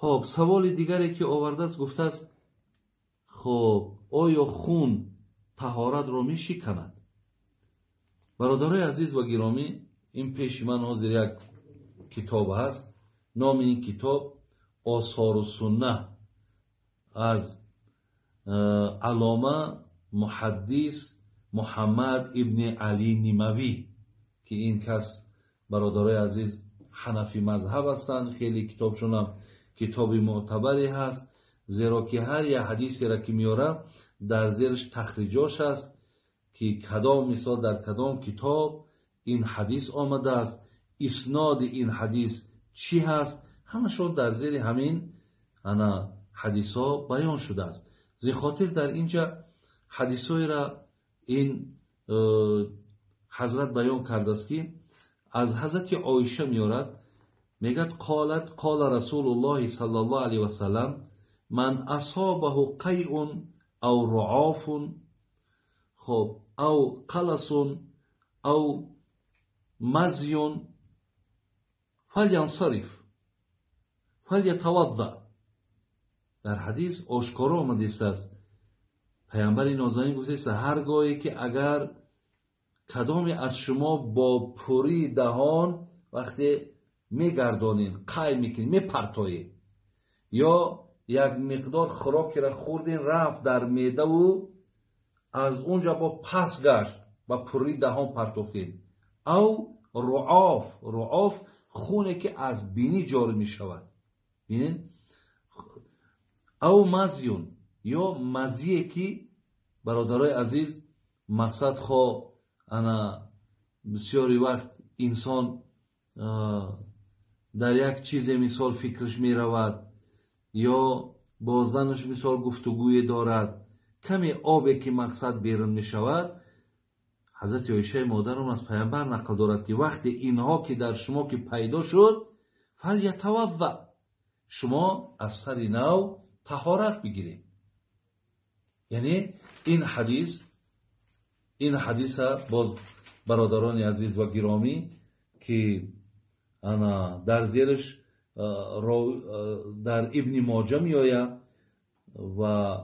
خب سوال دیگری که آورده است گفته است خب آیا خون طهارت را می شکند؟ برادرای عزیز و گرامی، این پیش من حاضر یک کتاب هست. نام این کتاب آثار و سنه از علامه محدث محمد ابن علی نیموی که این کس برادرای عزیز حنفی مذهب هستند. خیلی کتابشون هم کتاب معتبری هست، زیرا که هر یک حدیثی را که میاره در زیرش تخریجاش است که کدام مثال در کدام کتاب این حدیث آمده است، اسناد این حدیث چی هست، همشون در زیر همین حدیث ها بیان شده است. زی خاطر در اینجا حدیث های را این حضرت بیان کرده است که از حضرت عایشه میارد، میگد قال رسول الله صلی الله علیه و سلم من اصابه قیء او رعاف خب او قلس او مزی فلینصرف فلیتوضأ. در حدیث آشکارا آمده است پیامبر نازنین گفته است هرگاهی که اگر کدام از شما با پوری دهان وقتی میگردانین قی میکنین میپرتایین یا یک مقدار خوراکی را خوردین رفت در معده و از اونجا با پس گشت با پوری دهان پرتافتین، او رعاف خونه که از بینی جاری می شود، بینین، او مزیون یا مزیه که برادرای عزیز مقصد خواه انا بسیاری وقت انسان در یک چیز مثال فکرش می رود یا با زنش مثال گفتگوی دارد، کمی آبی که مقصد بیرون می شود. حضرت عایشه مادرم از پیامبر نقل دارد که وقتی اینها که در شما که پیدا شد فلیتوضأ، شما از سر نو طهارت بگیرید. یعنی این حدیث باز برادران عزیز و گرامی که انا در زیرش در ابن ماجه می آید و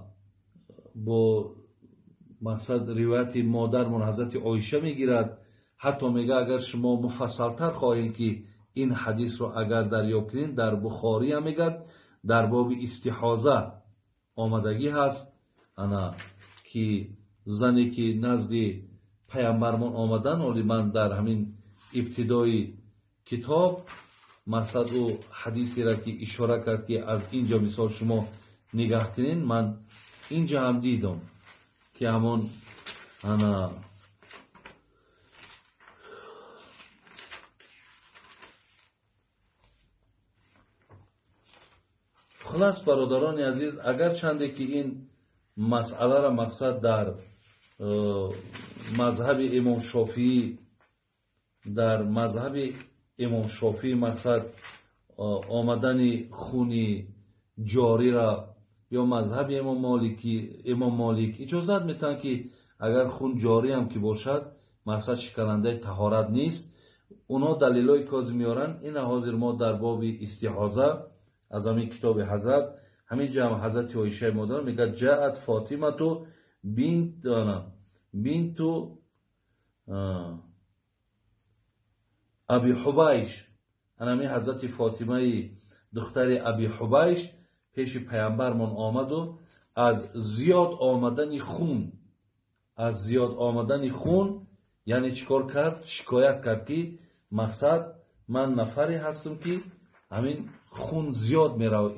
با مقصد روایت مادرمون حضرت عایشه می گیرد. حتی میگه اگر شما مفصلتر خواهید که این حدیث رو اگر دریافت کنین در بخاری هم میگه در باب استحاضه آمدگی هست انا که زنی که نزد پیامبرمون آمدن، ولی من در همین ابتدای کتاب مقصد او حدیثی را که اشاره کرد که از اینجا مثال شما نگاه کنین، من اینجا هم دیدم که همون انا خلاص برادران عزیز، اگر چنده که این مسئله را مقصد در مذهب امام شافعی مقصد آمدن خونی جاری را یا مذهب امام مالک اجازت میتن که اگر خون جاری هم که باشد مقصد شکننده طهارت نیست. اونا دلیلای کاز میارن. این حاضر ما در باب استحاضه از همین کتاب حضرت همین جا حضرت عایشه مادر میگه جاءت فاطمه تو بنت ابی حبیش، همین حضرت فاطمه دختر ابی حبیش پیش پیامبرمون آمد و از زیاد آمدن خون یعنی چیکار کرد؟ شکایت کرد که مقصد من نفری هستم که همین خون زیاد میره.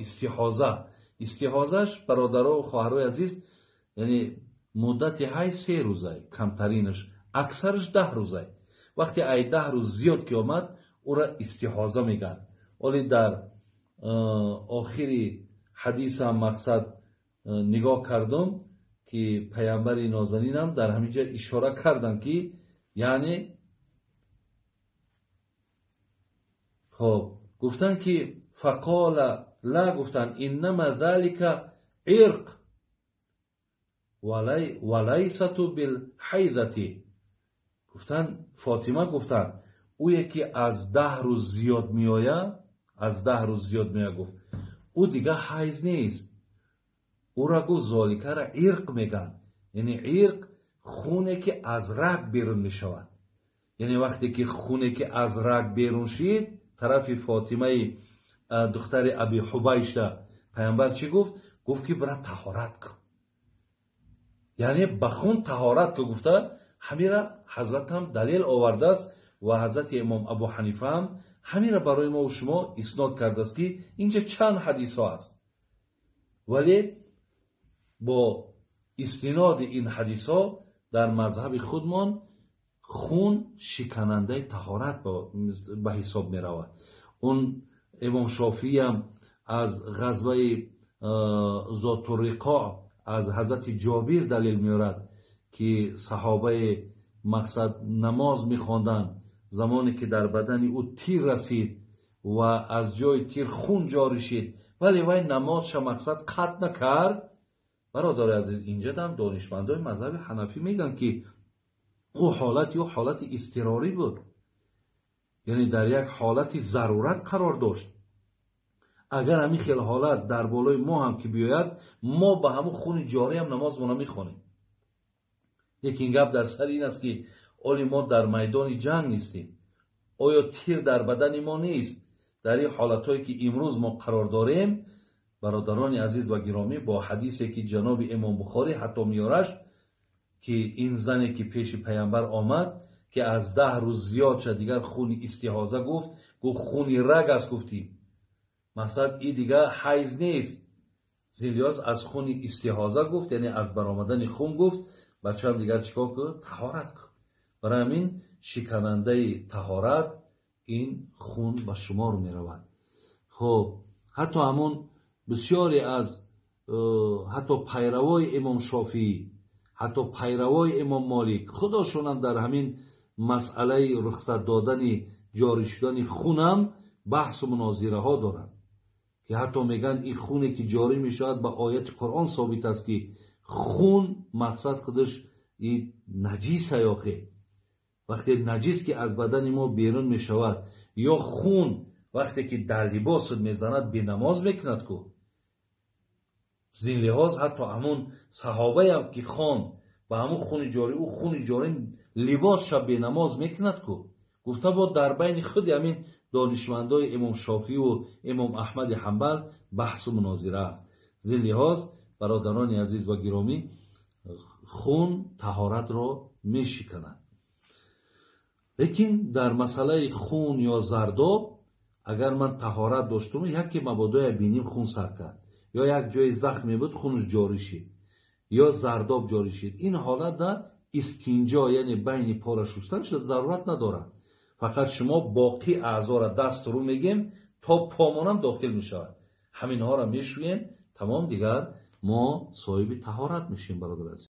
استحاضهش برادرها و خواهرای عزیز یعنی مدت 3 روزه، کمترینش اکثرش 10 روزه. وقتی 10 روز زیاد که آمد او را استحاضه میگن. ولی در آخری حدیث هم مقصد نگاه کردم که پیامبر نازنین هم در همینجا اشاره کردن که یعنی خب گفتن که فقال لا، گفتن انما ذلك عرق ولیست بالحیضه. گفتن فاطمه گفتن او یکی از 10 روز زیاد میآید، گفت او دیگه حیض نیست. او را گفت ذالکه را عرق میگن. یعنی عرق خونه که از رگ بیرون میشود. یعنی وقتی که خونه که از رگ بیرون شید، طرف فاطمه دختر ابی حبیش پیامبر چی گفت؟ گفت که برای طهارت کن. یعنی بخون طهارت که گفته، همین را حضرت هم دلیل آورده است و حضرت امام ابو حنیفه هم همین را برای ما و شما اسناد کرده است که اینجا چند حدیث ها است. ولی با استناد این حدیث ها در مذهب خودمان خون شکننده طهارت به حساب می رود. اون امام شافعی هم از غزوه ذات الرقاع از حضرت جابر دلیل میارد که صحابه مقصد نماز میخواندن، زمانی که در بدن او تیر رسید و از جای تیر خون جاری شد ولی وای نمازش مقصد قطع نکرد. برادر عزیز، اینجا هم دانشمندان مذهب حنفی میگن که او حالت یا حالت اضطراری بود، یعنی در یک حالت ضرورت قرار داشت. اگر همین خیلی حالت در بالای ما هم که بیاید، ما به همون خون جاری هم نماز ما نمیخوانیم. یکی گپ در سر این است که اولی ما در میدان جنگ نیستیم، آیا تیر در بدن ما نیست؟ در این حالتهایی که امروز ما قرار داریم، برادران عزیز و گرامی، با حدیثی که جناب امام بخاری حتی میارش که این زنی که پیش پیامبر آمد که از 10 روز زیاد شد، دیگر خون استحاضه گفت خون رگ است. گفتیم مقصد این دیگه حیض نیست، زیلیاز از خون استحاضه گفت، یعنی از برآمدن خون گفت. بچه هم دیگر چیکار کرد؟ طهارت کرد. برای همین شکننده طهارت این خون به شما رو می رود. خب حتی همون بسیاری از حتی پیروای امام شافعی، حتی پیروای امام مالک، خودشون هم در همین مسئله رخصت دادن جاری شدن خونم بحث و مناظره ها دارن که حتی میگن این خونی که جاری میشود به آیت قرآن ثابت است که خون مقصد خودش این نجیس هیاخه. وقتی نجیس که از بدن ما بیرون میشود، یا خون وقتی که در لباس میزند به نماز میکند کو. زین لحاظ حتی همون صحابه هم که خون و همون خون جاری، او خون جاری لباس شب به نماز میکند کو. گفته با در بین خود همین دانشمندای امام شافعی و امام احمد حنبل بحث و مناظره است. زین لحاظ برادران عزیز و گرامی، خون طهارت را میشکند. لیکن در مسئله خون یا زرداب، اگر من طهارت داشتم، یکی مبادا بینیم خون سر کرد، یا یک جای زخمی بود خونش جاری شد، یا زرداب جاری شد، این حالت در استنجا یعنی بین پا را شستن شد ضرورت نداره. فقط شما باقی اعضا را دست رو میگیم تا پامونم داخل میشود، همین ها را میشویم، تمام، دیگر ما صاحب طهارت میشیم برادر عزیز.